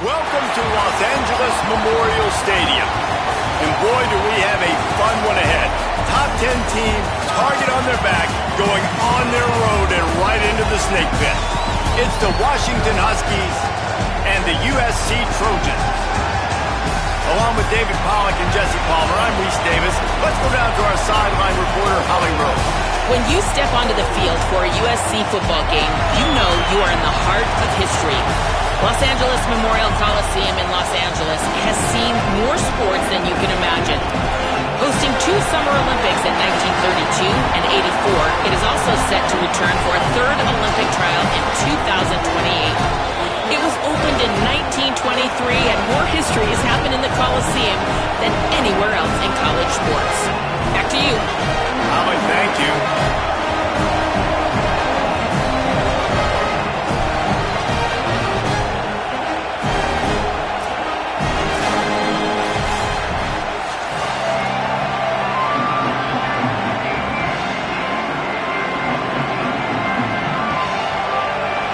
Welcome to Los Angeles Memorial Stadium. And boy, do we have a fun one ahead. Top 10 team, target on their back, going on their road and right into the snake pit. It's the Washington Huskies and the USC Trojans. Along with David Pollack and Jesse Palmer, I'm Reese Davis. Let's go down to our sideline reporter, Holly Rose. When you step onto the field for a USC football game, you know you are in the heart of history. Los Angeles Memorial Coliseum in Los Angeles has seen more sports than you can imagine. Hosting 2 Summer Olympics in 1932 and 84, it is also set to return for a 3rd Olympic trial in 2028. It was opened in 1923, and more history has happened in the Coliseum than anywhere else in college sports. Back to you. Holly, thank you.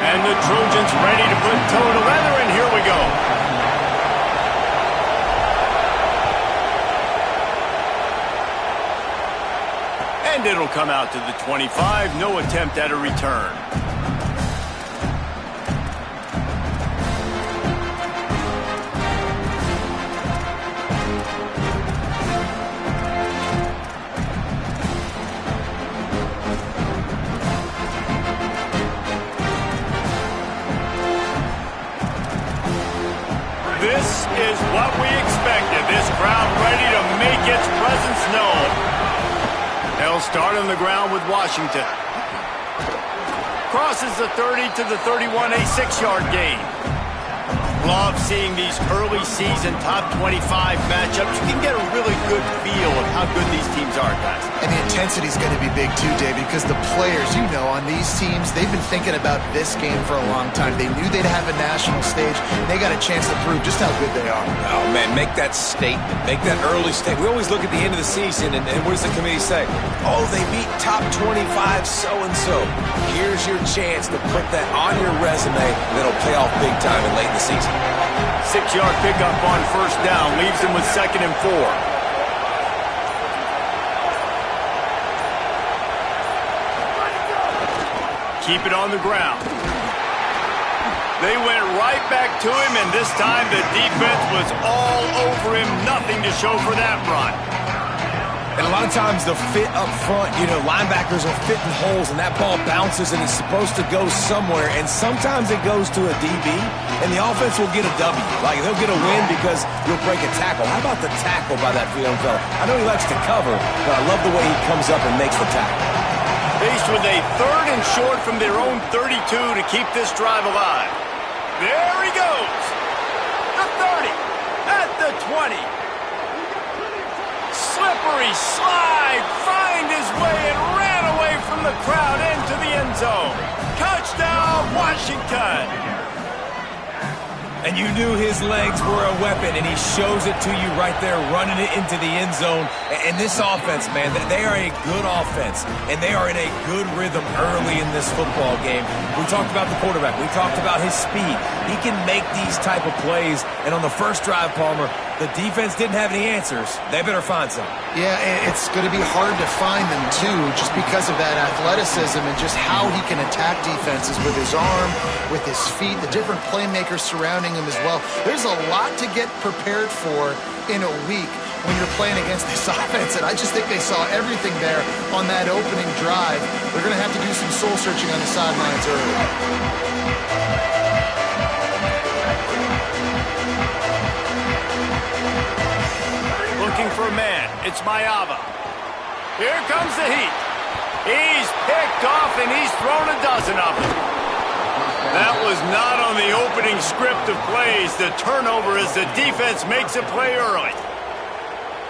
And the Trojans ready to put toe to leather, and here we go. And it'll come out to the 25, no attempt at a return. This is what we expected. This crowd ready to make its presence known. They'll start on the ground with Washington. Crosses the 30 to the 31, a 6-yard gain. Love seeing these early season top 25 matchups. You can get a really good feel of how good these teams are, guys. And the intensity is going to be big too, David, because the players, you know, on these teams, they've been thinking about this game for a long time. They knew they'd have a national stage, and they got a chance to prove just how good they are. Oh, man, make that statement. Make that early statement. We always look at the end of the season, and what does the committee say? Oh, they beat top 25 so-and-so. Here's your chance to put that on your resume, and it'll pay off big time and late in the season. 6-yard pickup on first down leaves them with 2nd and 4. Keep it on the ground. They went right back to him, and this time the defense was all over him. Nothing to show for that run. And a lot of times the fit up front, you know, linebackers are fitting holes, and that ball bounces, and it's supposed to go somewhere, and sometimes it goes to a DB, and the offense will get a W. Like, they'll get a win because you'll break a tackle. How about the tackle by that young fella? I know he likes to cover, but I love the way he comes up and makes the tackle. Faced with a 3rd and short from their own 32 to keep this drive alive. There he goes. The 30, at the 20. Slippery slide, find his way and ran away from the crowd into the end zone. Touchdown, Washington. And you knew his legs were a weapon, and he shows it to you right there, running it into the end zone. And this offense, man, they are a good offense, and they are in a good rhythm early in this football game. We talked about the quarterback. We talked about his speed. He can make these type of plays, and on the first drive, Palmer, the defense didn't have any answers. They better find some. Yeah, it's going to be hard to find them, too, just because of that athleticism and just how he can attack defenses with his arm, with his feet, the different playmakers surrounding him as well. There's a lot to get prepared for in a week when you're playing against this offense, and I just think they saw everything there on that opening drive. They're going to have to do some soul-searching on the sidelines early. Looking for a man. It's Mayava. Here comes the heat. He's picked off, and he's thrown a dozen of them. That was not on the opening script of plays. The turnover as the defense makes a play early.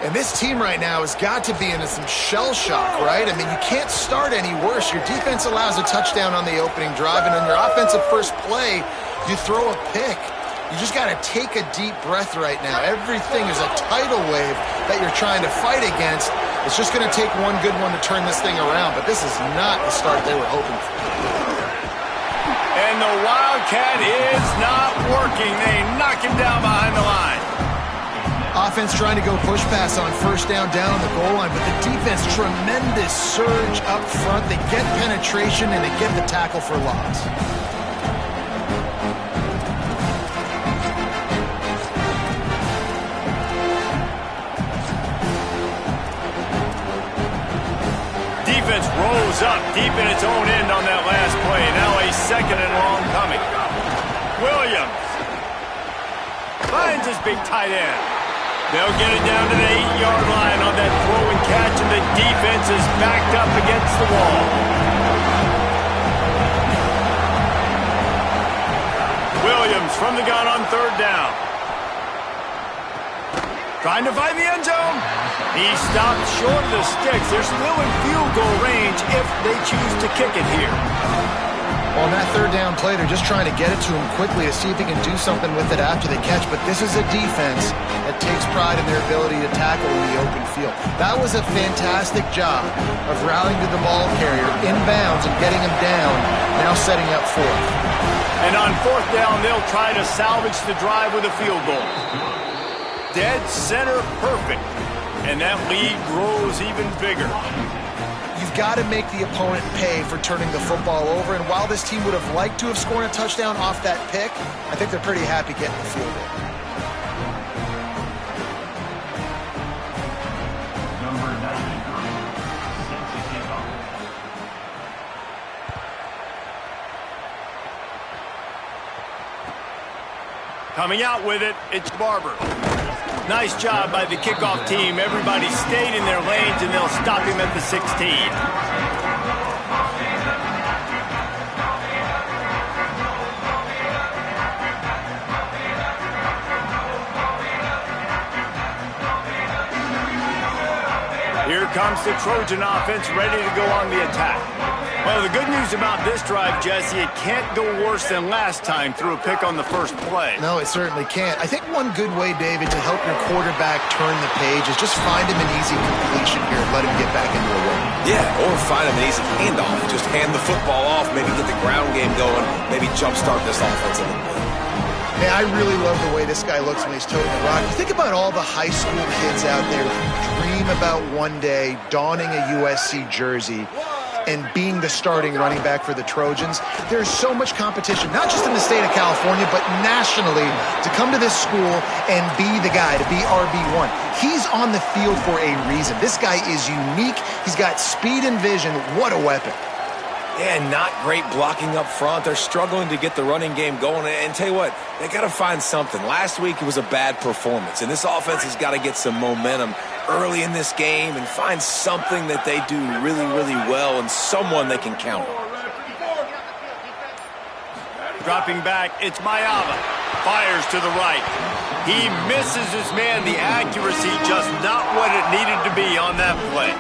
And this team right now has got to be into some shell shock, right? I mean, you can't start any worse. Your defense allows a touchdown on the opening drive, and on your offensive first play, you throw a pick. You just got to take a deep breath right now. Everything is a tidal wave that you're trying to fight against. It's just going to take one good one to turn this thing around, but this is not the start they were hoping for. And the Wildcat is not working. They knock him down behind the line. Offense trying to go push pass on first down on the goal line, but the defense, tremendous surge up front. They get penetration and they get the tackle for loss. Defense rose up deep in its own end on that last play. Now a second and long coming. Williams finds his big tight end. They'll get it down to the 8-yard line on that throw and catch, and the defense is backed up against the wall. Williams from the gun on third down. Trying to find the end zone. He stopped short of the sticks. They're still in field goal range if they choose to kick it here. On that third down play, they're just trying to get it to him quickly to see if he can do something with it after the catch. But this is a defense that takes pride in their ability to tackle in the open field. That was a fantastic job of rallying to the ball carrier inbounds and getting him down, now setting up fourth. And on fourth down, they'll try to salvage the drive with a field goal. Dead center perfect. And that lead grows even bigger. You've got to make the opponent pay for turning the football over. And while this team would have liked to have scored a touchdown off that pick, I think they're pretty happy getting the field goal. Number 93, sets the kickoff. Coming out with it, it's Barber. Nice job by the kickoff team. Everybody stayed in their lanes, and they'll stop him at the 16. Here comes the Trojan offense ready to go on the attack. Well, the good news about this drive, Jesse, it can't go worse than last time through a pick on the first play. No, it certainly can't. I think one good way, David, to help your quarterback turn the page is just find him an easy completion here and let him get back into a run. Yeah, or find him an easy handoff. Just hand the football off, maybe get the ground game going, maybe jumpstart this offense a little bit. Man, I really love the way this guy looks when he's toting the rock. You think about all the high school kids out there who dream about one day donning a USC jersey and being the starting running back for the Trojans. There's so much competition, not just in the state of California, but nationally, to come to this school and be the guy, to be RB1. He's on the field for a reason. This guy is unique. He's got speed and vision. What a weapon. Yeah, not great blocking up front. They're struggling to get the running game going. And tell you what, they got to find something. Last week it was a bad performance, and this offense has got to get some momentum early in this game and find something that they do really, really well and someone they can count on. Dropping back, it's Mayava. Fires to the right. He misses his man. The accuracy just not what it needed to be on that play.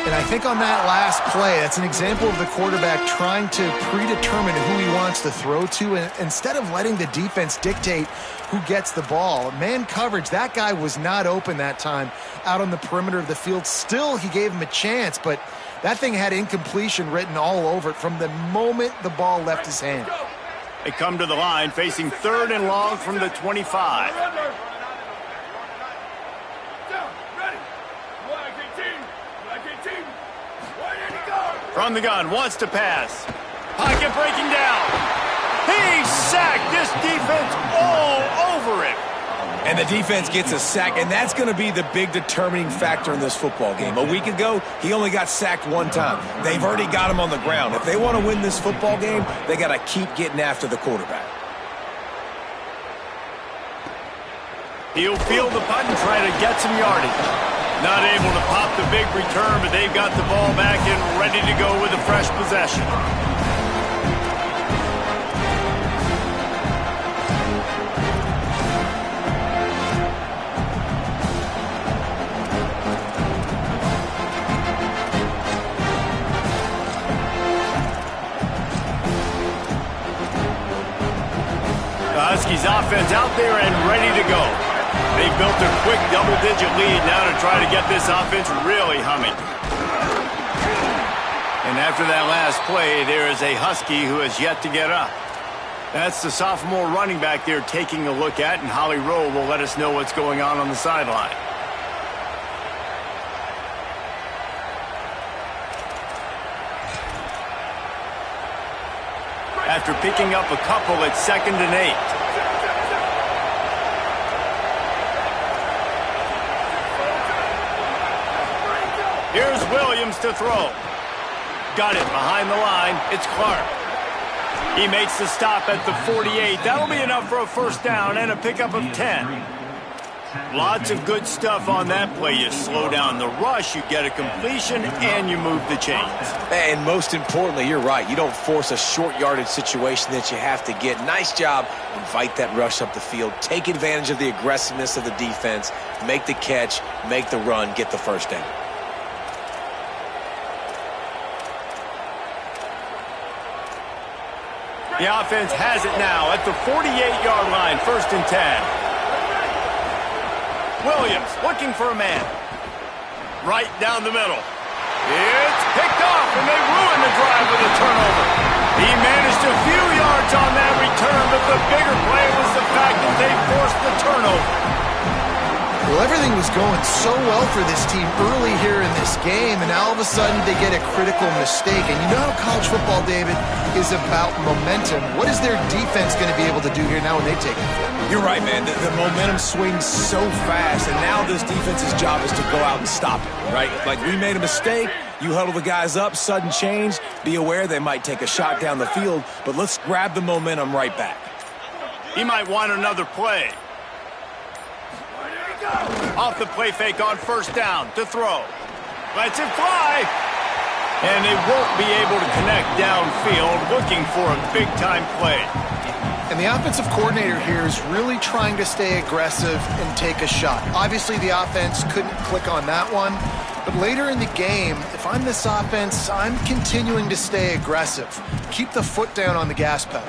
And I think on that last play, that's an example of the quarterback trying to predetermine who he wants to throw to, and instead of letting the defense dictate who gets the ball. Man coverage, that guy was not open that time out on the perimeter of the field. Still, he gave him a chance, but that thing had incompletion written all over it from the moment the ball left his hand. They come to the line facing third and long from the 25. From the gun, wants to pass. Pocket breaking down. He's sacked. This defense all over it. And the defense gets a sack, and that's going to be the big determining factor in this football game. A week ago, he only got sacked one time. They've already got him on the ground. If they want to win this football game, they got to keep getting after the quarterback. He'll field the punt and try to get some yardage. Not able to pop the big return, but they've got the ball back and ready to go with a fresh possession. The Huskies offense out there and ready to go. They built a quick double-digit lead now to try to get this offense really humming. And after that last play, there is a Husky who has yet to get up. That's the sophomore running back there taking a look at, and Holly Rowe will let us know what's going on the sideline. After picking up a couple, it's 2nd and 8. Here's Williams to throw. Got it behind the line. It's Clark. He makes the stop at the 48. That'll be enough for a first down and a pickup of 10. Lots of good stuff on that play. You slow down the rush, you get a completion, and you move the chains. And most importantly, you're right. You don't force a short yardage situation that you have to get. Nice job. Invite that rush up the field. Take advantage of the aggressiveness of the defense. Make the catch, make the run, get the first down. The offense has it now at the 48-yard line, 1st and 10. Williams looking for a man. Right down the middle. It's picked off, and they ruin the drive with a turnover. He managed a few yards on that return, but the bigger play was the fact that they forced the turnover. Well, everything was going so well for this team early here in this game, and all of a sudden they get a critical mistake. And you know how college football, David, is about momentum. What is their defense going to be able to do here now when they take it? You're right, man. The momentum swings so fast, and now this defense's job is to go out and stop it, right? Like, we made a mistake, you huddle the guys up, sudden change, be aware they might take a shot down the field, but let's grab the momentum right back. He might want another play. Off the play fake on 1st down to throw. Lets it fly. And they won't be able to connect downfield, looking for a big-time play. And the offensive coordinator here is really trying to stay aggressive and take a shot. Obviously, the offense couldn't click on that one. But later in the game, if I'm this offense, I'm continuing to stay aggressive. Keep the foot down on the gas pedal.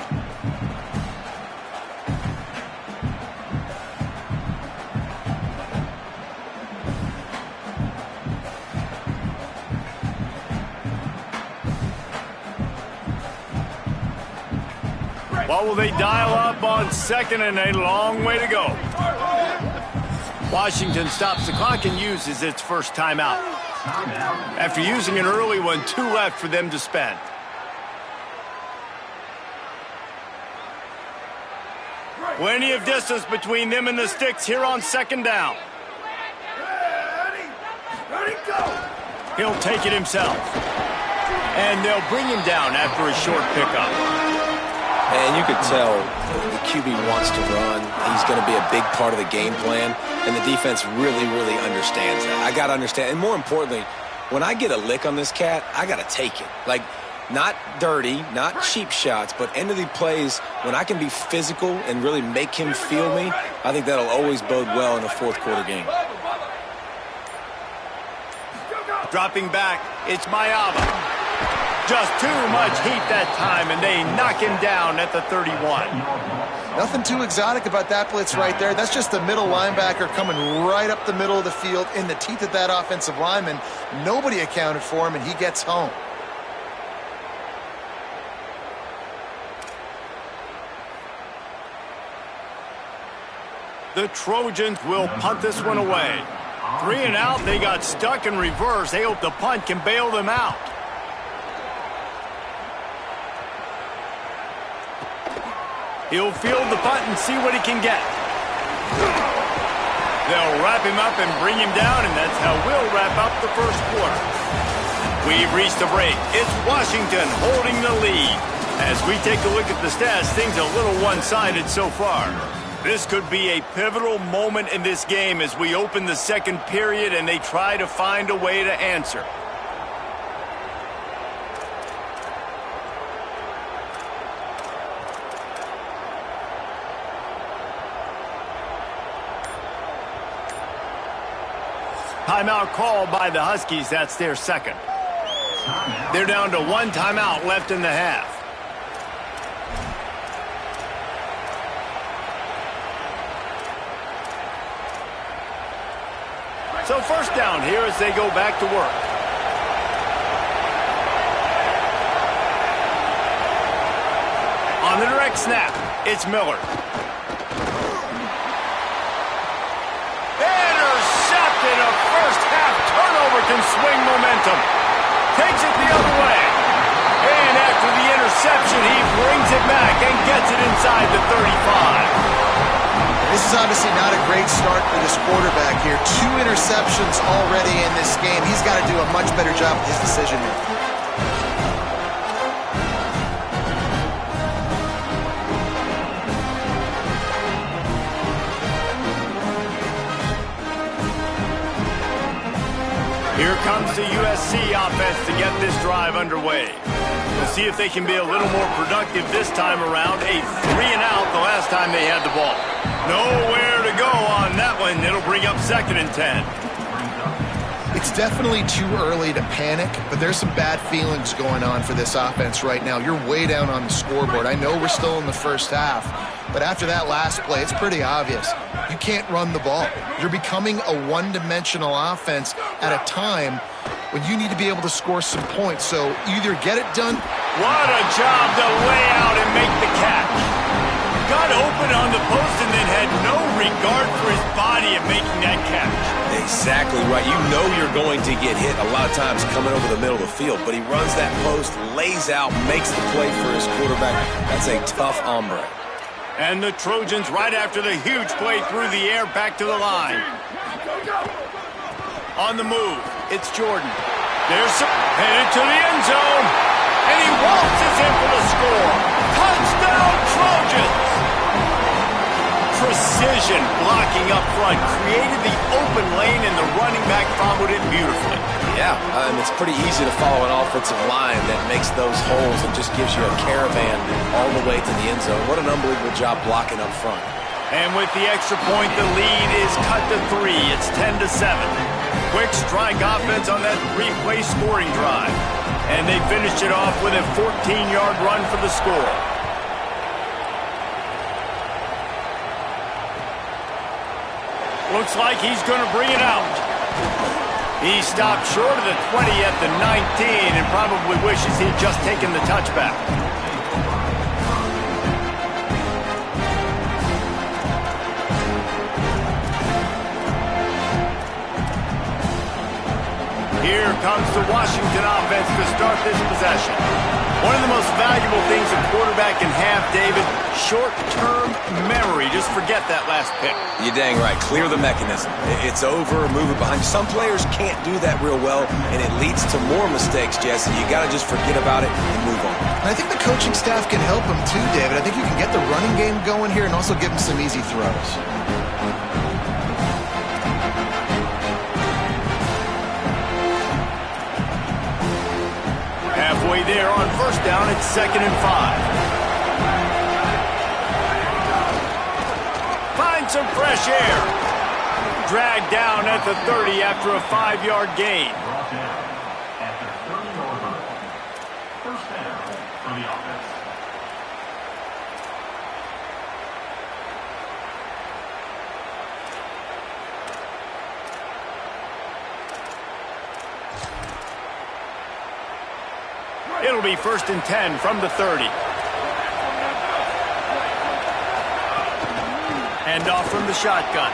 What will they dial up on 2nd and 8? Long way to go. Washington stops the clock and uses its first timeout. After using an early one, 2 left for them to spend. Plenty of distance between them and the sticks here on 2nd down. He'll take it himself. And they'll bring him down after a short pickup. And you could tell the QB wants to run. He's going to be a big part of the game plan, and the defense really, really understands that. I got to understand, and more importantly, when I get a lick on this cat, I got to take it. Like, not dirty, not cheap shots, but end of the plays, when I can be physical and really make him feel me, I think that'll always bode well in a 4th quarter game. Dropping back, it's Mayaba. Just too much heat that time, and they knock him down at the 31. Nothing too exotic about that blitz right there. That's just the middle linebacker coming right up the middle of the field in the teeth of that offensive lineman. Nobody accounted for him, and he gets home. The Trojans will punt this one away. 3 and out, they got stuck in reverse. They hope the punt can bail them out. He'll field the punt and see what he can get. They'll wrap him up and bring him down, and that's how we'll wrap up the 1st quarter. We've reached the break. It's Washington holding the lead. As we take a look at the stats, things are a little one-sided so far. This could be a pivotal moment in this game as we open the 2nd period and they try to find a way to answer. Timeout called by the Huskies. That's their 2nd. They're down to 1 timeout left in the half. So 1st down here as they go back to work. On the direct snap. It's Miller. Intercepted. A first-half turnover can swing momentum. Takes it the other way. And after the interception, he brings it back and gets it inside the 35. This is obviously not a great start for this quarterback here. 2 interceptions already in this game. He's got to do a much better job with his decision-making. Here comes the USC offense to get this drive underway. We'll see if they can be a little more productive this time around. A 3-and-out the last time they had the ball. Nowhere to go on that one. It'll bring up 2nd and 10. It's definitely too early to panic, but there's some bad feelings going on for this offense right now. You're way down on the scoreboard. I know we're still in the first half, but after that last play, it's pretty obvious. You can't run the ball. You're becoming a one-dimensional offense at a time when you need to be able to score some points. So either get it done. What a job to lay out and make the catch. Got open on the post and then had no regard for his body in making that catch. Exactly right. You know you're going to get hit a lot of times coming over the middle of the field, but he runs that post, lays out, makes the play for his quarterback. That's a tough hombre. And the Trojans, right after the huge play through the air, back to the line. On the move, it's Jordan. There's some headed to the end zone. And he waltzes in for the score. Touchdown, Trojans! Precision blocking up front created the open lane, and the running back followed it beautifully. Yeah, and it's pretty easy to follow an offensive line that makes those holes and just gives you a caravan all the way to the end zone. What an unbelievable job blocking up front. And with the extra point, the lead is cut to 3. It's 10-7. Quick strike offense on that 3-play scoring drive. And they finished it off with a 14-yard run for the score. Looks like he's going to bring it out. He stopped short of the 20 at the 19 and probably wishes he'd just taken the touchback. Here comes the Washington offense to start this possession. One of the most valuable things a quarterback can have, David, short-term memory. Just forget that last pick. You're dang right. Clear the mechanism. It's over, move it behind. Some players can't do that real well, and it leads to more mistakes, Jesse. You got to just forget about it and move on. And I think the coaching staff can help him too, David. I think you can get the running game going here and also give him some easy throws. Halfway there on first down, it's 2nd and 5. Find some fresh air. Dragged down at the 30 after a 5-yard gain. After 30-yard run. First down for the offense. It'll be 1st and 10 from the 30. Handoff from the shotgun.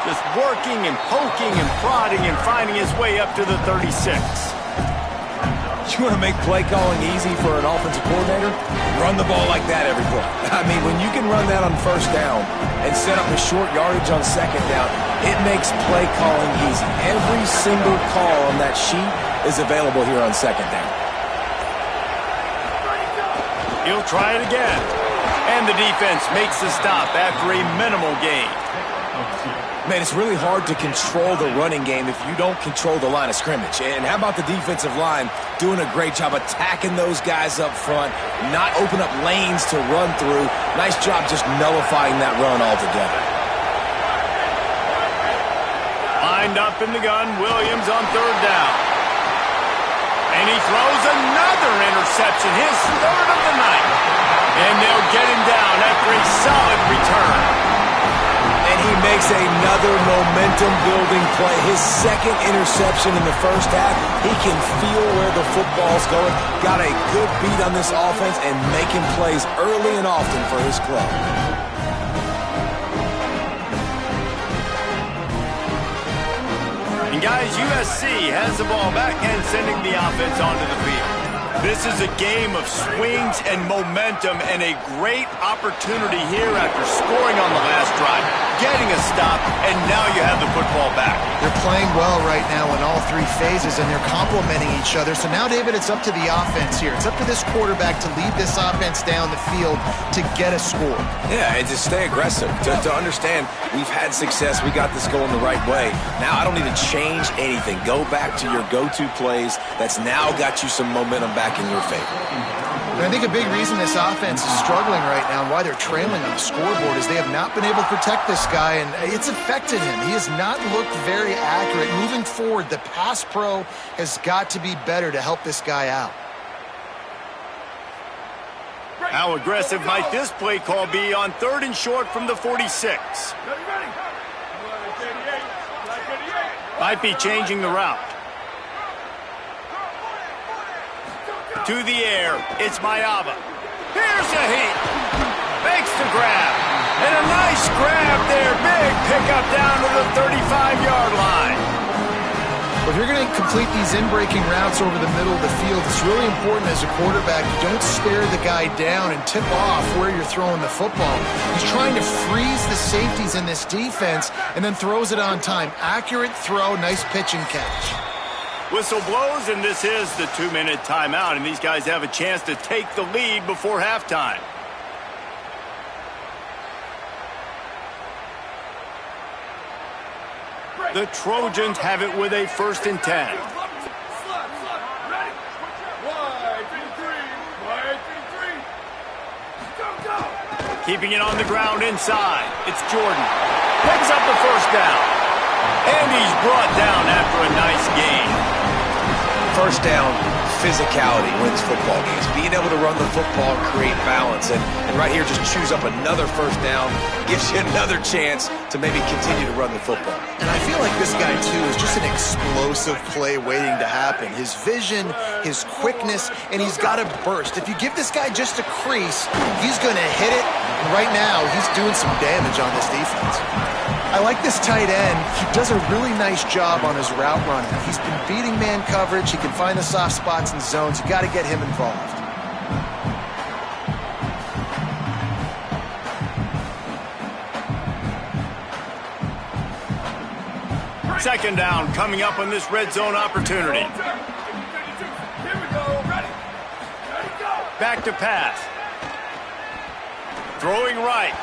Just working and poking and prodding and finding his way up to the 36. You want to make play calling easy for an offensive coordinator? Run the ball like that every play. I mean, when you can run that on first down and set up a short yardage on second down, it makes play calling easy. Every single call on that sheet is available here on second down. He'll try it again. And the defense makes the stop after a minimal gain. Man, it's really hard to control the running game if you don't control the line of scrimmage. And how about the defensive line doing a great job attacking those guys up front, not open up lanes to run through. Nice job just nullifying that run altogether. Lined up in the gun, Williams on 3rd down. And he throws another interception, his 3rd of the night. And they'll get him down after a solid return. And he makes another momentum-building play. His second interception in the first half. He can feel where the football's going. Got a good beat on this offense and making plays early and often for his club. And guys, USC has the ball back and sending the offense onto the field. This is a game of swings and momentum and a great opportunity here after scoring on the last drive, getting a stop, and now you have the football back. They're playing well right now in all three phases, and they're complementing each other. So now, David, it's up to the offense here. It's up to this quarterback to lead this offense down the field to get a score. Yeah, and to stay aggressive, to understand we've had success, we got this going the right way. Now I don't need to change anything. Go back to your go-to plays. That's now got you some momentum back in your favor. And I think a big reason this offense is struggling right now and why they're trailing on the scoreboard is they have not been able to protect this guy, and it's affected him. He has not looked very accurate. Moving forward, the pass pro has got to be better to help this guy out. How aggressive might this play call be on 3rd and short from the 46? Might be changing the route. To the air, it's Mayava. Here's a heat. Makes the grab. And a nice grab there. Big pickup down to the 35-yard line. If you're going to complete these in-breaking routes over the middle of the field, it's really important as a quarterback you don't stare the guy down and tip off where you're throwing the football. He's trying to freeze the safeties in this defense and then throws it on time. Accurate throw, nice pitch and catch. Whistle blows, and this is the 2-minute timeout, and these guys have a chance to take the lead before halftime. The Trojans have it with a 1st and 10. Keeping it on the ground inside. It's Jordan. Picks up the 1st down. And he's brought down after a nice gain. 1st down, physicality wins football games. Being able to run the football and create balance. And right here, just choose up another 1st down. Gives you another chance to maybe continue to run the football. And I feel like this guy, too, is just an explosive play waiting to happen. His vision, his quickness, and he's got a burst. If you give this guy just a crease, he's going to hit it. And right now, he's doing some damage on this defense. I like this tight end. He does a really nice job on his route running. He's been beating man coverage. He can find the soft spots and zones. You got to get him involved. Second down coming up on this red zone opportunity. Back to pass. Throwing right.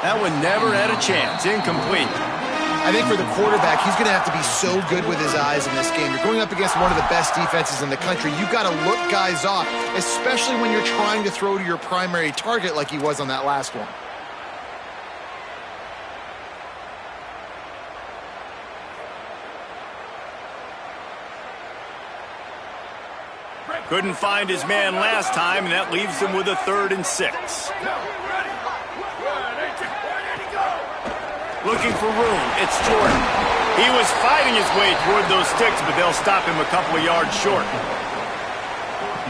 That one never had a chance. Incomplete. I think for the quarterback, he's going to have to be so good with his eyes in this game. You're going up against one of the best defenses in the country. You've got to look guys off, especially when you're trying to throw to your primary target like he was on that last one. Couldn't find his man last time, and that leaves him with a 3rd and 6. Looking for room, it's Jordan. He was fighting his way toward those sticks, but they'll stop him a couple of yards short.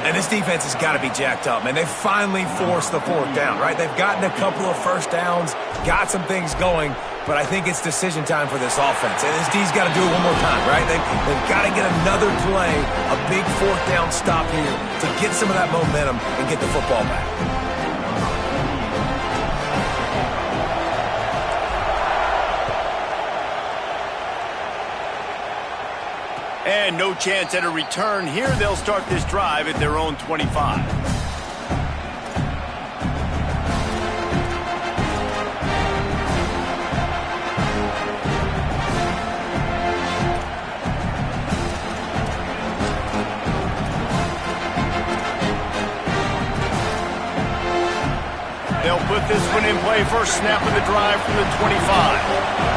And this defense has got to be jacked up, man. They finally forced the 4th down, right? They've gotten a couple of 1st downs, got some things going, but I think it's decision time for this offense. And this D's got to do it one more time, right? They've got to get another play, a big 4th down stop here to get some of that momentum and get the football back. And no chance at a return here. They'll start this drive at their own 25. They'll put this one in play. First snap of the drive from the 25.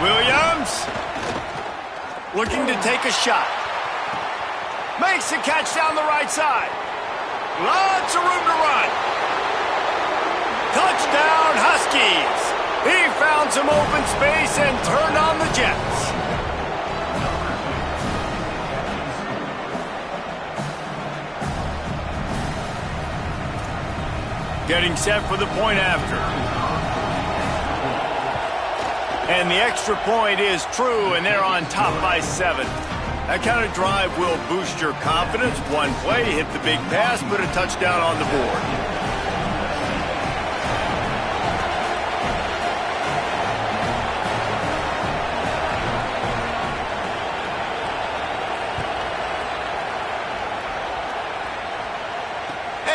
Williams looking to take a shot. Makes the catch down the right side. Lots of room to run. Touchdown, Huskies! He found some open space and turned on the Jets. Getting set for the point after. And the extra point is true, and they're on top by 7. That kind of drive will boost your confidence. One play, hit the big pass, put a touchdown on the board.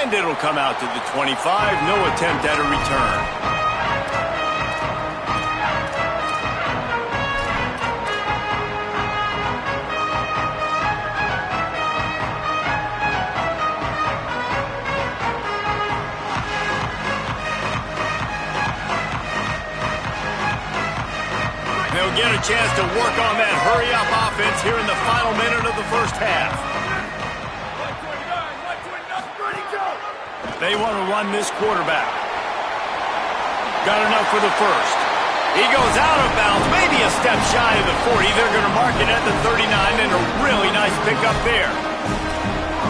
And it'll come out to the 25. No attempt at a return. They'll get a chance to work on that hurry-up offense here in the final minute of the first half. They want to run this quarterback. Got enough for the first. He goes out of bounds, maybe a step shy of the 40. They're going to mark it at the 39, and a really nice pickup there.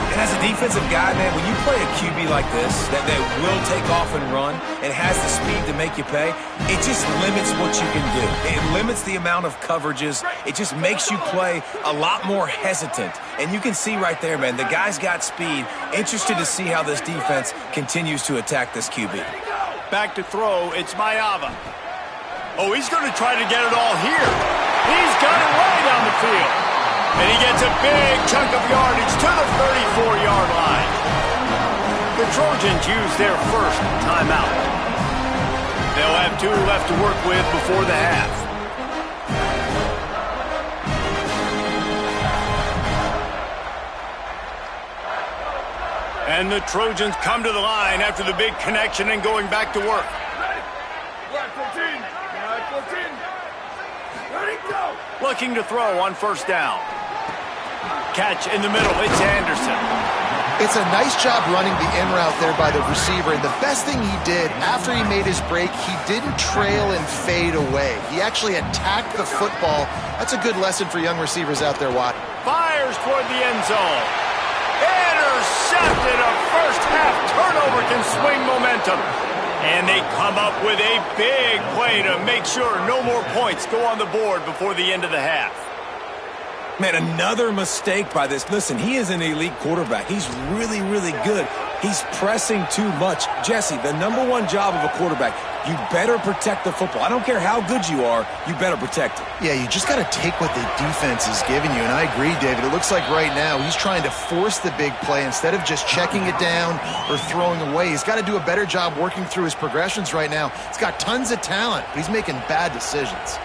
And as a defensive guy, man, when you play a QB like this, that will take off and run and has the speed to make you pay, it just limits what you can do. It limits the amount of coverages. It just makes you play a lot more hesitant. And you can see right there, man, the guy's got speed. Interested to see how this defense continues to attack this QB. Back to throw, it's Mayava. Oh, he's going to try to get it all here. He's got it way down the field. And he gets a big chunk of yardage to the 34-yard line. The Trojans use their first timeout. They'll have 2 left to work with before the half. And the Trojans come to the line after the big connection and going back to work. Looking to throw on first down. Catch in the middle, it's Anderson. It's a nice job running the in route there by the receiver, and the best thing he did after he made his break, he didn't trail and fade away. He actually attacked the football. That's a good lesson for young receivers out there, Watt. Fires toward the end zone. Intercepted. A first half turnover can swing momentum. And they come up with a big play to make sure no more points go on the board before the end of the half. Man, another mistake by this. Listen, he is an elite quarterback. He's really, really good. He's pressing too much. Jesse, the #1 job of a quarterback, you better protect the football. I don't care how good you are, you better protect it. Yeah, you just got to take what the defense is giving you, and I agree, David. It looks like right now he's trying to force the big play instead of just checking it down or throwing away. He's got to do a better job working through his progressions right now. He's got tons of talent, but he's making bad decisions.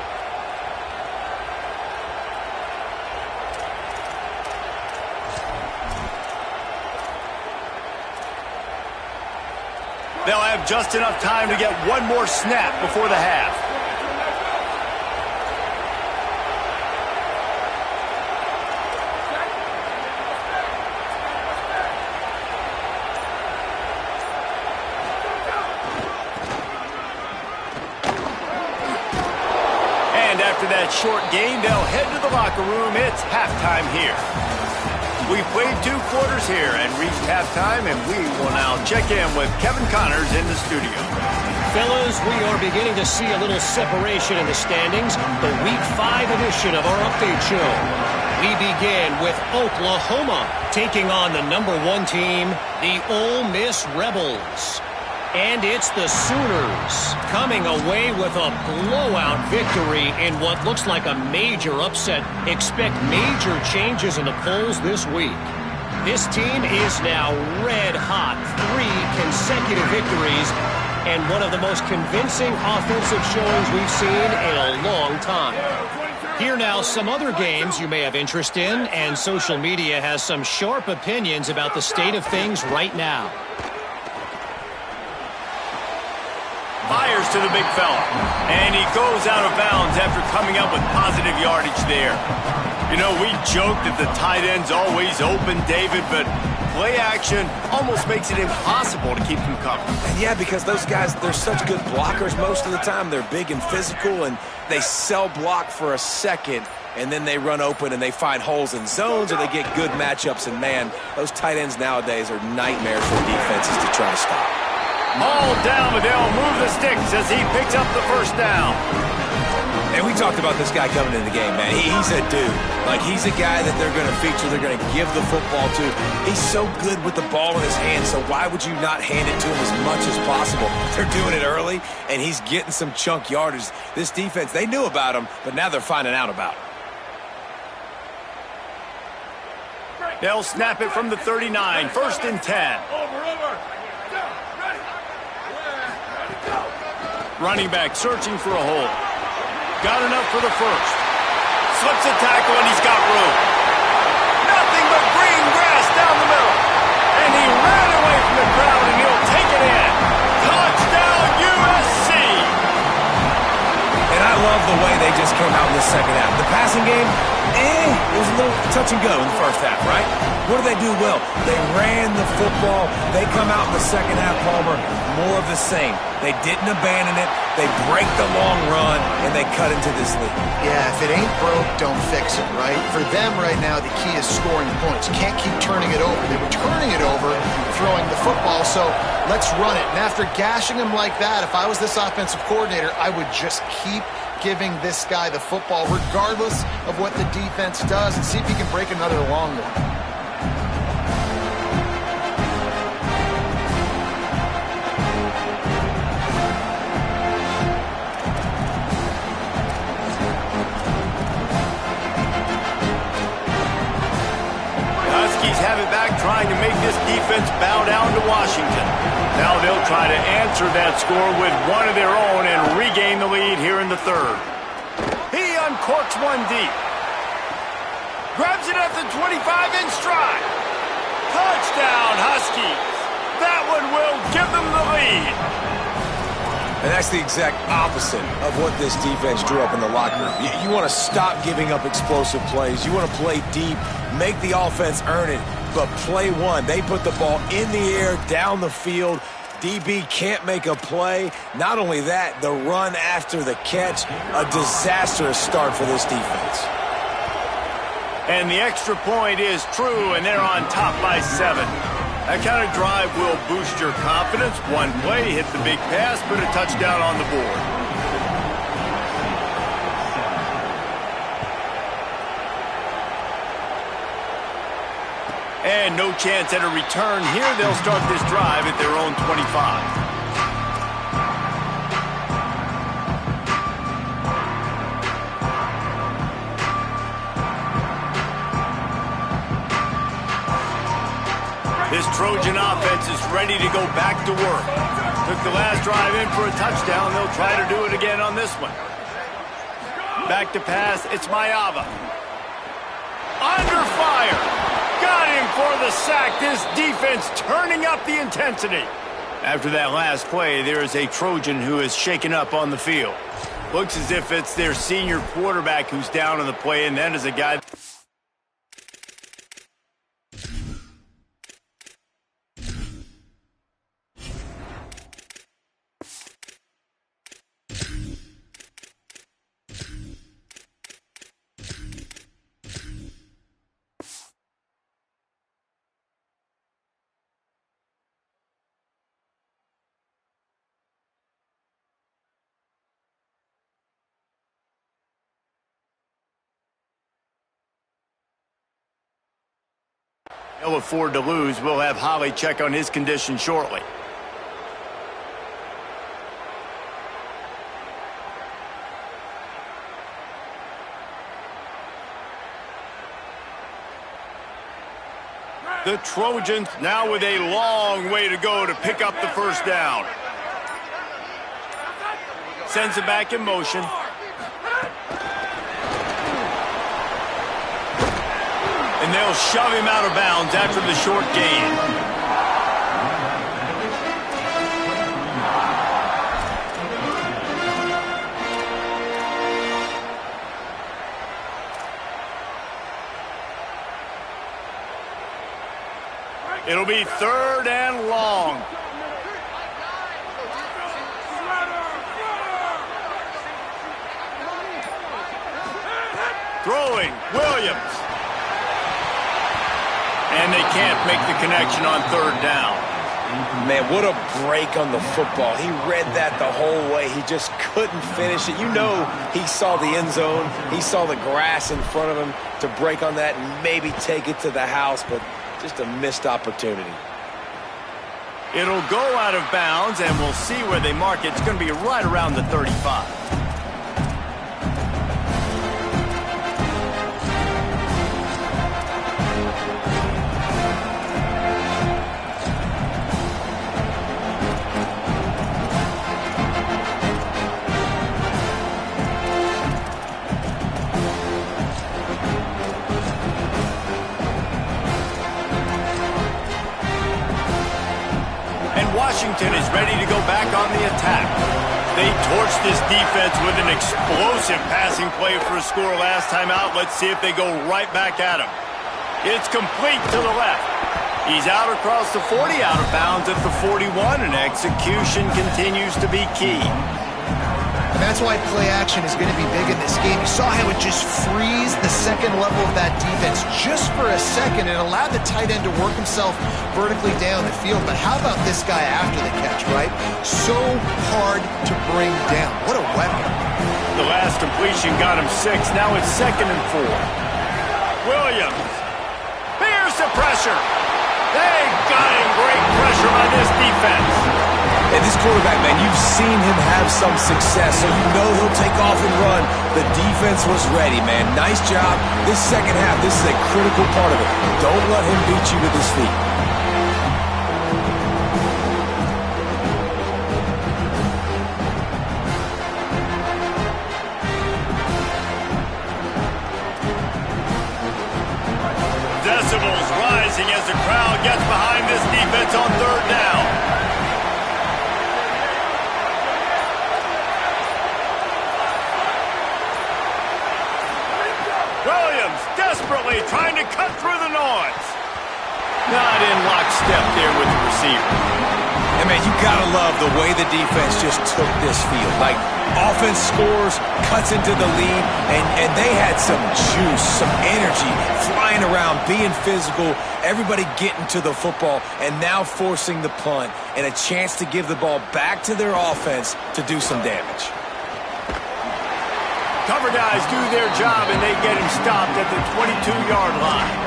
They'll have just enough time to get one more snap before the half. And after that short game, they'll head to the locker room. It's halftime here. We've played 2 quarters here and reached halftime, and we will now check in with Kevin Connors in the studio. Fellas, we are beginning to see a little separation in the standings. The Week 5 edition of our update show. We begin with Oklahoma taking on the #1 team, the Ole Miss Rebels. And it's the Sooners coming away with a blowout victory in what looks like a major upset. Expect major changes in the polls this week. This team is now red hot. 3 consecutive victories and one of the most convincing offensive showings we've seen in a long time. Here now, some other games you may have interest in, and social media has some sharp opinions about the state of things right now. Fires to the big fella, and he goes out of bounds after coming up with positive yardage there. You know, we joke that the tight end's always open, David, but play action almost makes it impossible to keep them covered. And yeah, because those guys, they're such good blockers most of the time. They're big and physical, and they cell block for a second, and then they run open and they find holes in zones, or they get good matchups. And, man, those tight ends nowadays are nightmares for defenses to try to stop. All down, but they'll move the sticks as he picks up the first down. And we talked about this guy coming in the game, man. He's a dude. Like, he's a guy that they're going to feature, they're going to give the football to. He's so good with the ball in his hand, so why would you not hand it to him as much as possible? They're doing it early, and he's getting some chunk yardage. This defense, they knew about him, but now they're finding out about him. They'll snap it from the 39, 1st and 10. Running back searching for a hole. Got enough for the first. Slips a tackle, and he's got room. Nothing but green grass down the middle. And he ran away from the crowd, and he'll take it in. Touchdown, USC! And I love the way they just came out in the second half. The passing game, it was a little touch and go in the first half, right? What did they do well? They ran the football. They come out in the second half, Palmer, more of the same. They didn't abandon it. They break the long run, and they cut into this lead. Yeah, if it ain't broke, don't fix it, right? For them right now, the key is scoring points. You can't keep turning it over. They were turning it over, throwing the football, so let's run it. And after gashing him like that, if I was this offensive coordinator, I would just keep giving this guy the football, regardless of what the defense does, and see if he can break another long one. Have it back, trying to make this defense bow down to Washington. Now they'll try to answer that score with one of their own and regain the lead here in the third. He uncorks one deep. Grabs it at the 25 in stride. Touchdown, Huskies. That one will give them the lead. And that's the exact opposite of what this defense drew up in the locker room. You want to stop giving up explosive plays. You want to play deep, make the offense earn it, but play one. They put the ball in the air, down the field. DB can't make a play. Not only that, the run after the catch, a disastrous start for this defense. And the extra point is true, and they're on top by 7. That kind of drive will boost your confidence. One play, hit the big pass, put a touchdown on the board. And no chance at a return here. They'll start this drive at their own 25. This Trojan offense is ready to go back to work. Took the last drive in for a touchdown. They'll try to do it again on this one. Back to pass. It's Mayava. Under fire. Got him for the sack. This defense turning up the intensity. After that last play, there is a Trojan who is shaken up on the field. Looks as if it's their senior quarterback who's down on the play, and that is a guy... He'll afford to lose. We'll have Holly check on his condition shortly. The Trojans now with a long way to go to pick up the first down. Sends it back in motion. And they'll shove him out of bounds after the short gain. be 3rd and long. Throwing, Williams. And they can't make the connection on 3rd down. Man, what a break on the football. He read that the whole way. He just couldn't finish it. You know he saw the end zone. He saw the grass in front of him to break on that and maybe take it to the house, but just a missed opportunity. It'll go out of bounds, and we'll see where they mark it. It's going to be right around the 35. Washington is ready to go back on the attack. They torched this defense with an explosive passing play for a score last time out. Let's see if they go right back at him. It's complete to the left. He's out across the 40, out of bounds at the 41, and execution continues to be key. And that's why play action is going to be big in this game. You saw how it just frees the second level of that defense just for a second and allowed the tight end to work himself vertically down the field. But how about this guy after the catch, right? So hard to bring down. What a weapon. The last completion got him 6. Now it's 2nd and 4. Williams. Here's the pressure. They got him. Great pressure on this defense. And this quarterback, man, you've seen him have some success, so you know he'll take off and run. The defense was ready, man. Nice job. This second half, this is a critical part of it. Don't let him beat you with his feet. Decibels rising as the crowd gets behind this defense on 3rd down. Williams desperately trying to cut through the noise. Not in lockstep there with the receiver. And, man, you got to love the way the defense just took this field. Like, offense scores, cuts into the lead, and they had some juice, some energy, flying around, being physical, everybody getting to the football, and now forcing the punt and a chance to give the ball back to their offense to do some damage. Cover guys do their job, and they get him stopped at the 22-yard line.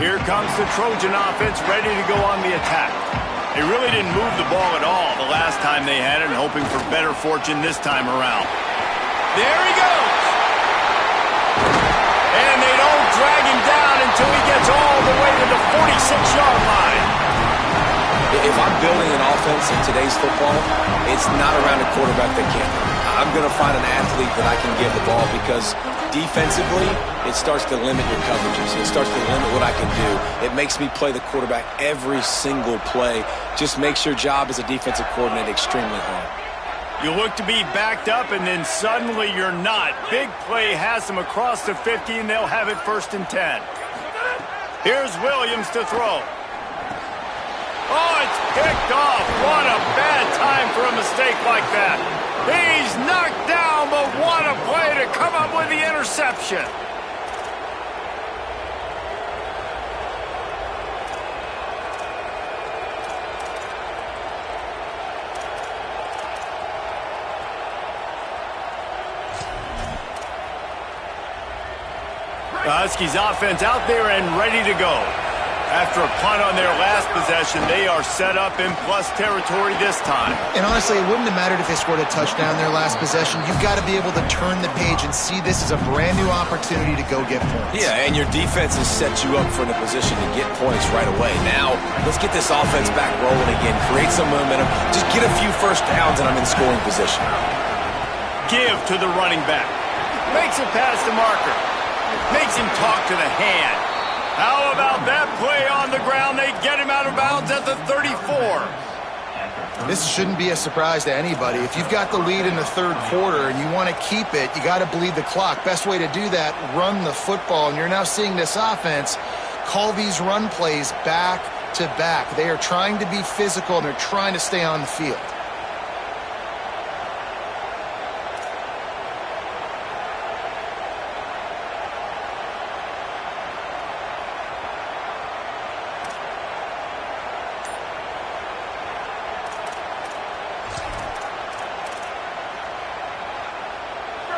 Here comes the Trojan offense ready to go on the attack. They really didn't move the ball at all the last time they had it, and hoping for better fortune this time around. There he goes! And they don't drag him down until he gets all the way to the 46-yard line. If I'm building an offense in today's football, it's not around a quarterback that can't. I'm going to find an athlete that I can give the ball, because defensively, it starts to limit your coverages. It starts to limit what I can do. It makes me play the quarterback every single play. Just makes your job as a defensive coordinator extremely hard. You look to be backed up, and then suddenly you're not. Big play has them across the 50, and they'll have it 1st and 10. Here's Williams to throw. Oh, it's picked off. What a bad time for a mistake like that. He's knocked down, but what a play to come up with the interception. The Huskies offense out there and ready to go. After a punt on their last possession, they are set up in plus territory this time. And honestly, it wouldn't have mattered if they scored a touchdown their last possession. You've got to be able to turn the page and see this as a brand new opportunity to go get points. Yeah, and your defense has set you up for a position to get points right away. Now, let's get this offense back rolling again, create some momentum, just get a few first downs, and I'm in scoring position. give to the running back. Makes it past the marker. Makes him talk to the hand. How about that play on the ground? They get him out of bounds at the 34. This shouldn't be a surprise to anybody. If you've got the lead in the third quarter and you want to keep it, you got to bleed the clock. Best way to do that, run the football. And you're now seeing this offense call these run plays back to back. They are trying to be physical, and they're trying to stay on the field.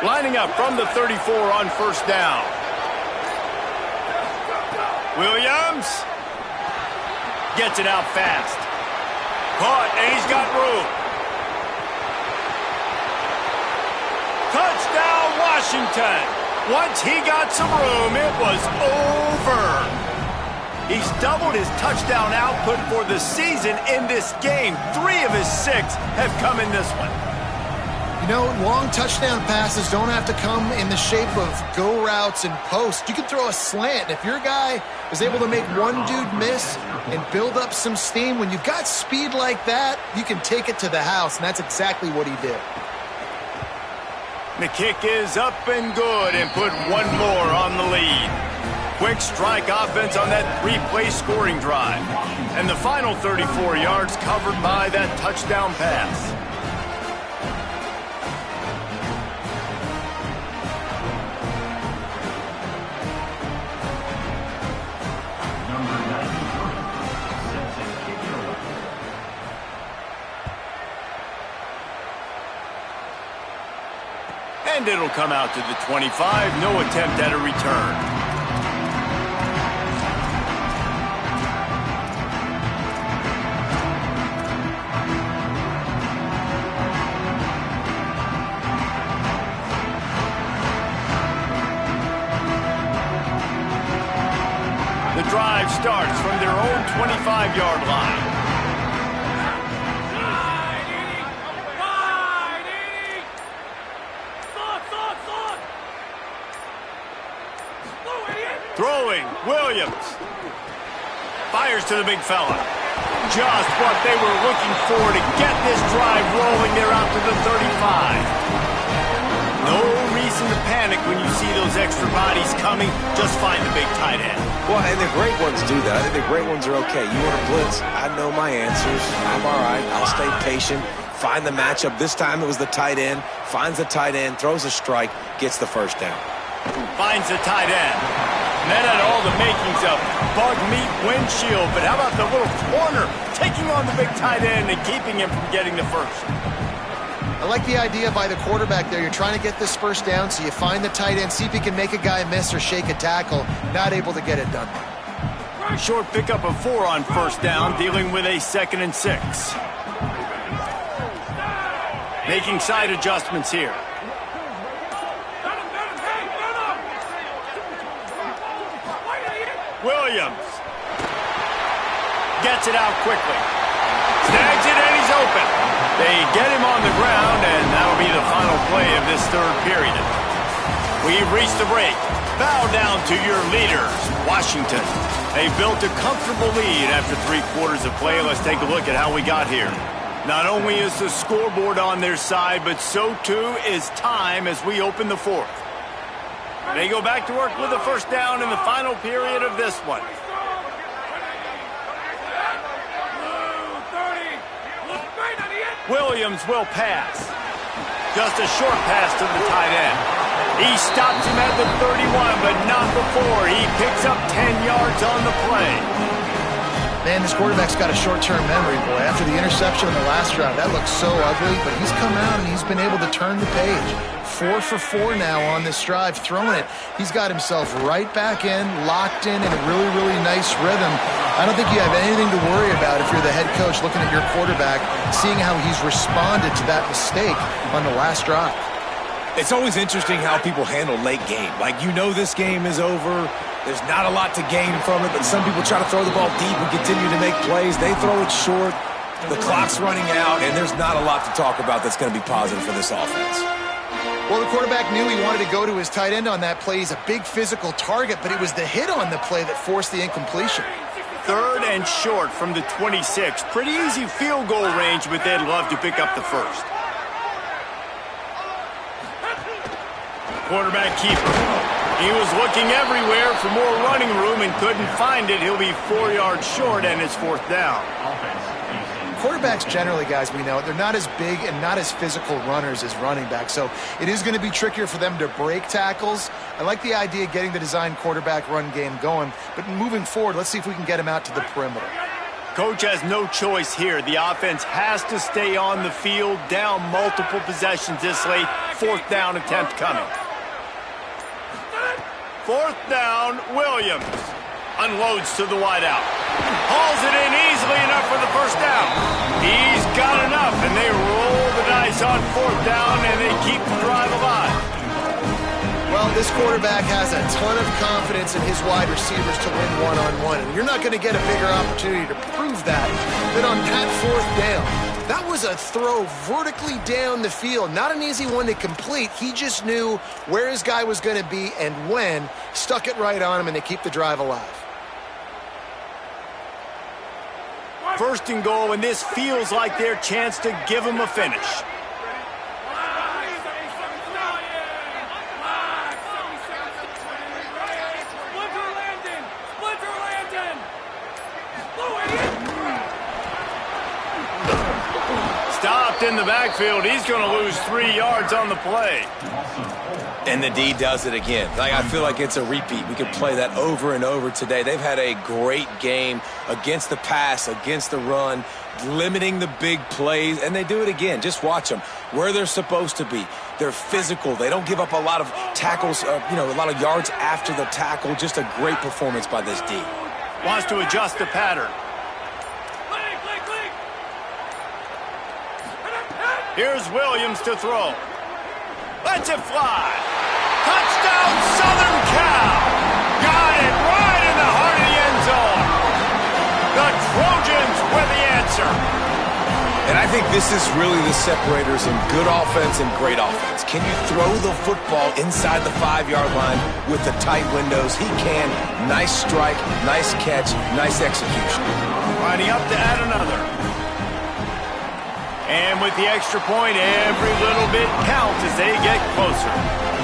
Lining up from the 34 on first down. Williams gets it out fast. Caught, and he's got room. Touchdown, Washington. Once he got some room, it was over. He's doubled his touchdown output for the season in this game. 3 of his 6 have come in this one. You know, long touchdown passes don't have to come in the shape of go routes and posts. You can throw a slant. If your guy is able to make one dude miss and build up some steam, when you've got speed like that, you can take it to the house, and that's exactly what he did. The kick is up and good, and put one more on the lead. Quick strike offense on that 3-play scoring drive. And the final 34 yards covered by that touchdown pass. And it'll come out to the 25. No attempt at a return. The drive starts from their own 25-yard line. Throwing, Williams. Fires to the big fella. Just what they were looking for to get this drive rolling. They're out to the 35. No reason to panic when you see those extra bodies coming. Just find the big tight end. Well, and the great ones do that. I think the great ones are okay. You want to blitz? I know my answers. I'm all right. I'll stay patient. Find the matchup. This time it was the tight end. Finds the tight end, throws a strike, gets the first down. Finds the tight end. And that had all the makings of bug meat windshield. But how about the little corner taking on the big tight end and keeping him from getting the first? I like the idea by the quarterback there. You're trying to get this first down, so you find the tight end, see if you can make a guy miss or shake a tackle. Not able to get it done. Short pickup of 4 on first down, dealing with a 2nd and 6. Making side adjustments here. Williams gets it out quickly. Snags it, and he's open. They get him on the ground, and that'll be the final play of this third period. We've reached the break. Bow down to your leaders, Washington. They built a comfortable lead after 3 quarters of play. Let's take a look at how we got here. Not only is the scoreboard on their side, but so too is time as we open the 4th. They go back to work with the first down in the final period of this one. Williams will pass. Just a short pass to the tight end. He stops him at the 31, but not before. He picks up 10 yards on the play. Man, this quarterback's got a short-term memory, boy. After the interception in the last round, that looked so ugly, but he's come out and he's been able to turn the page. 4 for 4 now on this drive, throwing it. He's got himself right back in, locked in a really, really nice rhythm. I don't think you have anything to worry about if you're the head coach looking at your quarterback, seeing how he's responded to that mistake on the last drive. It's always interesting how people handle late game. Like, you know this game is over. There's not a lot to gain from it, but some people try to throw the ball deep and continue to make plays. They throw it short. The clock's running out, and there's not a lot to talk about that's going to be positive for this offense. Well, the quarterback knew he wanted to go to his tight end on that play. He's a big physical target, but it was the hit on the play that forced the incompletion. 3rd and short from the 26. Pretty easy field goal range, but they'd love to pick up the first. Quarterback keeper. He was looking everywhere for more running room and couldn't find it. He'll be 4 yards short, and it's 4th down. Quarterbacks generally, guys, we know, they're not as big and not as physical runners as running backs, so it is going to be trickier for them to break tackles. I like the idea of getting the design quarterback run game going, but moving forward, let's see if we can get him out to the perimeter. Coach has no choice here. The offense has to stay on the field, down multiple possessions this late. 4th down attempt coming. 4th down, Williams. Unloads to the wideout. Hauls it in easily enough for the first down. He's got enough, and they roll the dice on 4th down, and they keep the drive alive. Well, this quarterback has a ton of confidence in his wide receivers to win one-on-one, and you're not going to get a bigger opportunity to prove that than on that 4th down. That was a throw vertically down the field. Not an easy one to complete. He just knew where his guy was going to be and when. Stuck it right on him, and they keep the drive alive. 1st and goal, and this feels like their chance to give him a finish. Stopped in the backfield. He's going to lose 3 yards on the play. And the D does it again. I feel like it's a repeat. We could play that over and over today. They've had a great game against the pass, against the run, limiting the big plays, and they do it again. Just watch them where they're supposed to be. They're physical. They don't give up a lot of tackles, a lot of yards after the tackle. Just a great performance by this D. Wants to adjust the pattern. Here's Williams to throw. Lets it fly. Touchdown, Southern Cal. Got it right in the heart of the end zone. The Trojans with the answer. And I think this is really the separators in good offense and great offense. Can you throw the football inside the 5-yard line with the tight windows? He can. Nice strike, nice catch, nice execution. Lining up to add another. And with the extra point, every little bit counts as they get closer.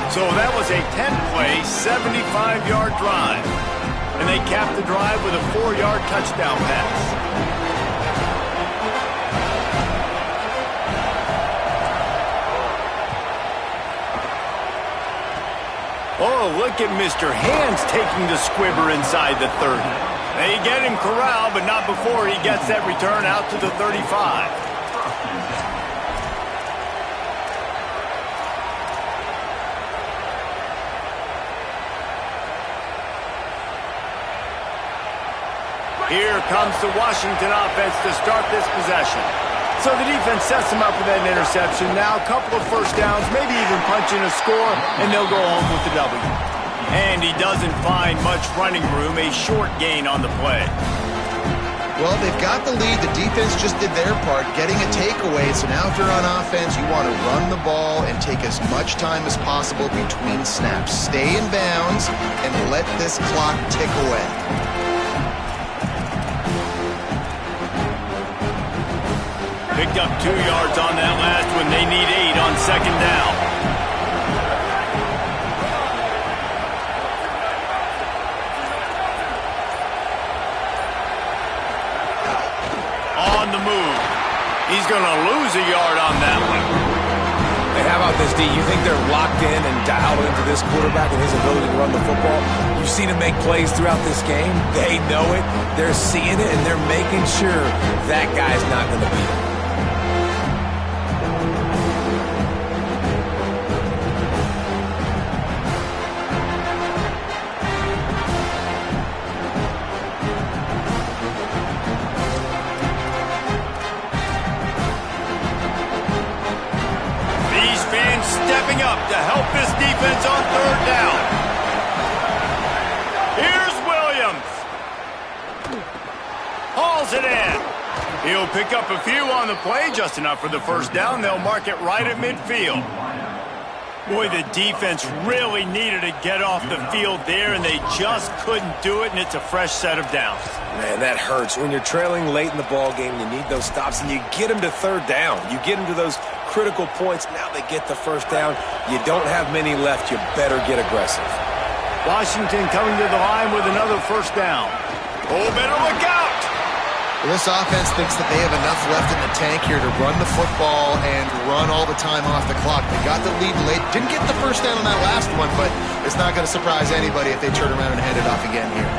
So that was a 10-play, 75-yard drive. And they capped the drive with a 4-yard touchdown pass. Oh, look at Mr. Hands taking the squibber inside the 30. They get him corralled, but not before he gets that return out to the 35. Here comes the Washington offense to start this possession. So the defense sets them up with that interception. Now a couple of first downs, maybe even punching a score, and they'll go home with the W. And he doesn't find much running room, a short gain on the play. Well, they've got the lead. The defense just did their part, getting a takeaway. So now if you're on offense, you want to run the ball and take as much time as possible between snaps. Stay in bounds and let this clock tick away. Picked up 2 yards on that last one. They need 8 on second down. On the move. He's going to lose a yard on that one. Hey, how about this, D? You think they're locked in and dialed into this quarterback and his ability to run the football? You've seen him make plays throughout this game. They know it. They're seeing it, and they're making sure that guy's not going to beat him. Stepping up to help this defense on third down. Here's Williams. Hauls it in. He'll pick up a few on the play, just enough for the first down. They'll mark it right at midfield. Boy, the defense really needed to get off the field there, and they just couldn't do it, and it's a fresh set of downs. Man, that hurts. When you're trailing late in the ball game, you need those stops, and you get them to third down. You get them to those critical points. Now they get the first down. You don't have many left. You better get aggressive. Washington coming to the line with another first down. Oh, better look out! This offense thinks that they have enough left in the tank here to run the football and run all the time off the clock. They got the lead late. Didn't get the first down on that last one, but it's not going to surprise anybody if they turn around and hand it off again here.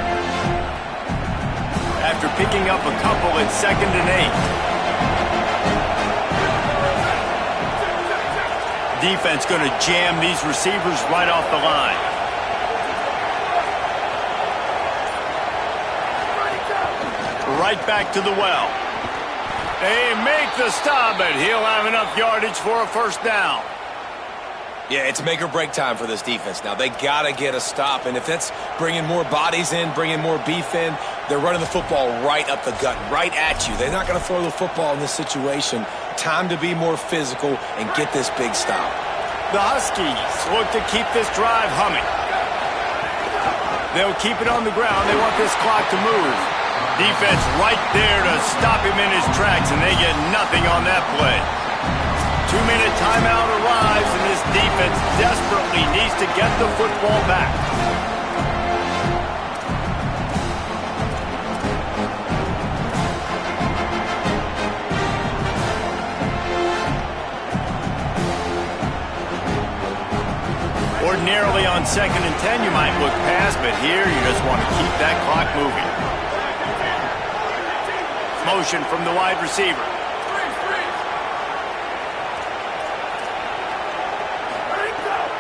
After picking up a couple, it's 2nd and 8. Defense going to jam these receivers right off the line. Right back to the well. They make the stop, but he'll have enough yardage for a first down. Yeah, it's make or break time for this defense now. They got to get a stop, and if that's bringing more bodies in, bringing more beef in, they're running the football right up the gut, right at you. They're not going to throw the football in this situation. Time to be more physical and get this big stop. The Huskies look to keep this drive humming. They'll keep it on the ground. They want this clock to move. Defense right there to stop him in his tracks, and they get nothing on that play. 2-minute timeout arrives, and this defense desperately needs to get the football back. Ordinarily on 2nd and 10, you might look past, but here you just want to keep that clock moving. Motion from the wide receiver.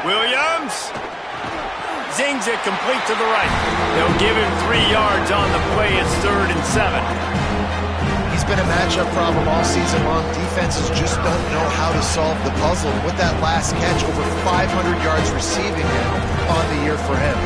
Williams zings it complete to the right. They'll give him 3 yards on the play. It's 3rd and 7. He's been a matchup problem all season long. Defenses just don't know how to solve the puzzle. With that last catch, over 500 yards receiving now on the year for him.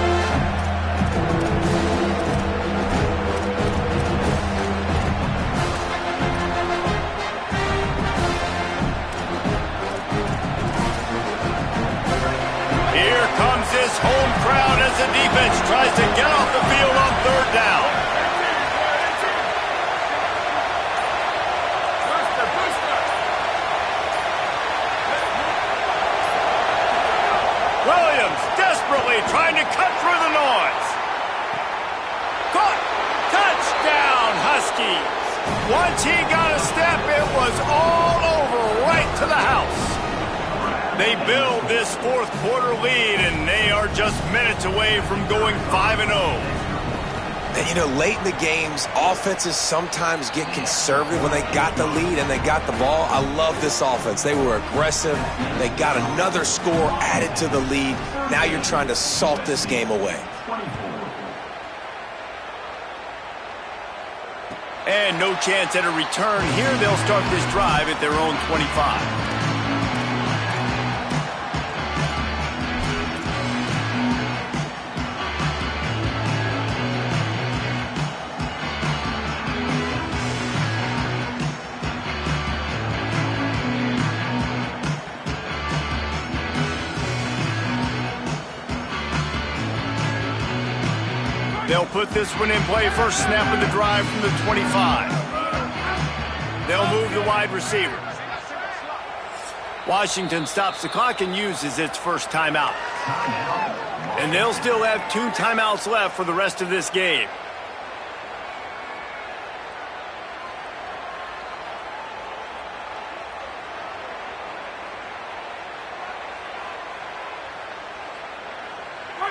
This home crowd as the defense tries to get off the field on 3rd down. Williams desperately trying to cut through the noise. Caught. Touchdown, Huskies. Once he got a step, it was all over right to the house. They build this 4th quarter lead, and they are just minutes away from going 5-0. And, you know, late in the games, offenses sometimes get conservative when they got the lead and they got the ball. I love this offense. They were aggressive. They got another score added to the lead. Now you're trying to salt this game away. And no chance at a return here. They'll start this drive at their own 25. They'll put this one in play. First snap of the drive from the 25. They'll move the wide receiver. Washington stops the clock and uses its first timeout. And they'll still have 2 timeouts left for the rest of this game.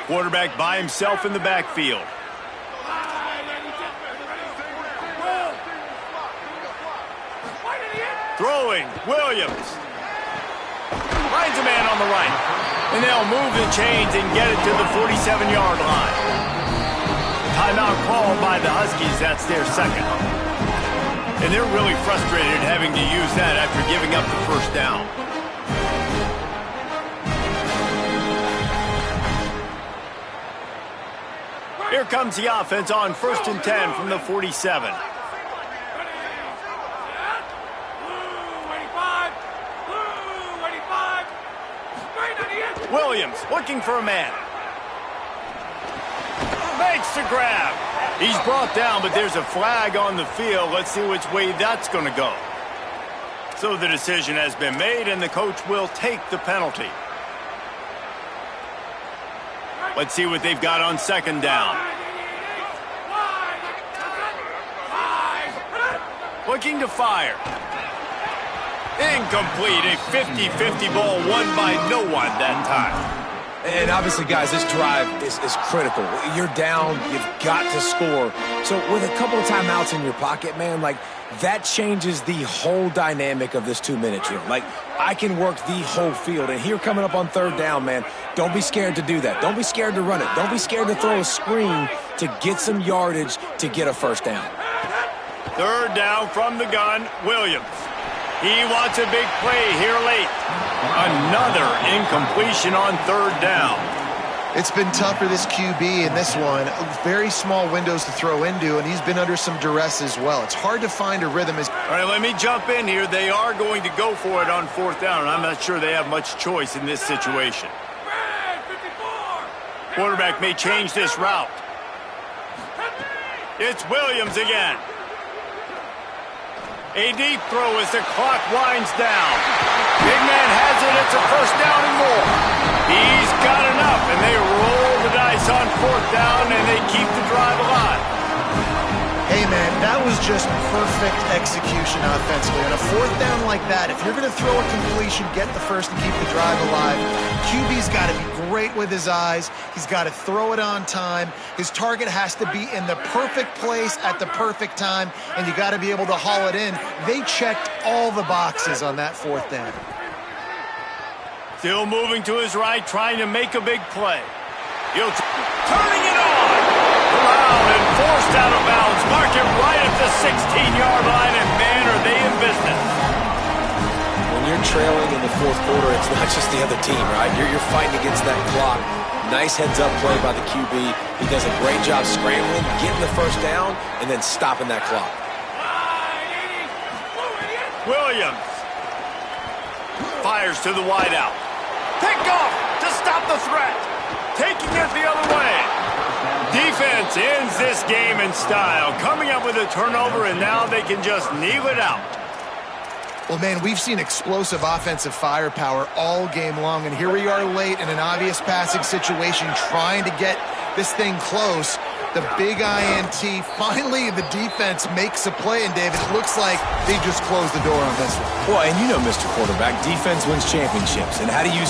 Quarterback by himself in the backfield. Throwing, Williams. Finds a man on the right. And they'll move the chains and get it to the 47-yard line. Timeout called by the Huskies. That's their 2nd. And they're really frustrated having to use that after giving up the first down. Here comes the offense on 1st and 10 from the 47. looking for a man. Makes the grab. He's brought down, but there's a flag on the field. Let's see which way that's going to go. So the decision has been made, and the coach will take the penalty. Let's see what they've got on second down. Looking to fire. Incomplete. A 50-50 ball won by no one that time. And obviously, guys, this drive is critical. You're down. You've got to score. So with a couple of timeouts in your pocket, man, like, that changes the whole dynamic of this 2-minute drill. Like, I can work the whole field. And here coming up on third down, man, don't be scared to do that. Don't be scared to run it. Don't be scared to throw a screen to get some yardage to get a first down. Third down from the gun, Williams. He wants a big play here late. Another incompletion on third down. It's been tough for this QB in this one. Very small windows to throw into, and he's been under some duress as well. It's hard to find a rhythm. All right, let me jump in here. They are going to go for it on fourth down, and I'm not sure they have much choice in this situation. Quarterback may change this route. It's Williams again. A deep throw as the clock winds down. Big man has it. It's a first down and more. He's got enough, and they roll the dice on fourth down, and they keep the drive alive. Hey, man, that was just perfect execution offensively. On a fourth down like that, if you're going to throw a completion, get the first and keep the drive alive. QB's got to be great with his eyes. He's got to throw it on time. His target has to be in the perfect place at the perfect time, and you got to be able to haul it in. They checked all the boxes on that fourth down. Still moving to his right, trying to make a big play. Turning it on. Around and forced out of bounds. Mark it right at the 16-yard line, and man, are they in business. When you're trailing in the fourth quarter, it's not just the other team, right? You're fighting against that clock. Nice heads-up play by the QB. He does a great job scrambling, getting the first down, and then stopping that clock. Williams fires to the wideout. Pick off to stop the threat. Taking it the other way. Defense ends this game in style, coming up with a turnover, and now they can just kneel it out. Well, man, we've seen explosive offensive firepower all game long, and here we are late in an obvious passing situation trying to get this thing close. The big INT, finally the defense makes a play, and David, it looks like they just closed the door on this one. Well, and you know, Mr. Quarterback, defense wins championships, and how do you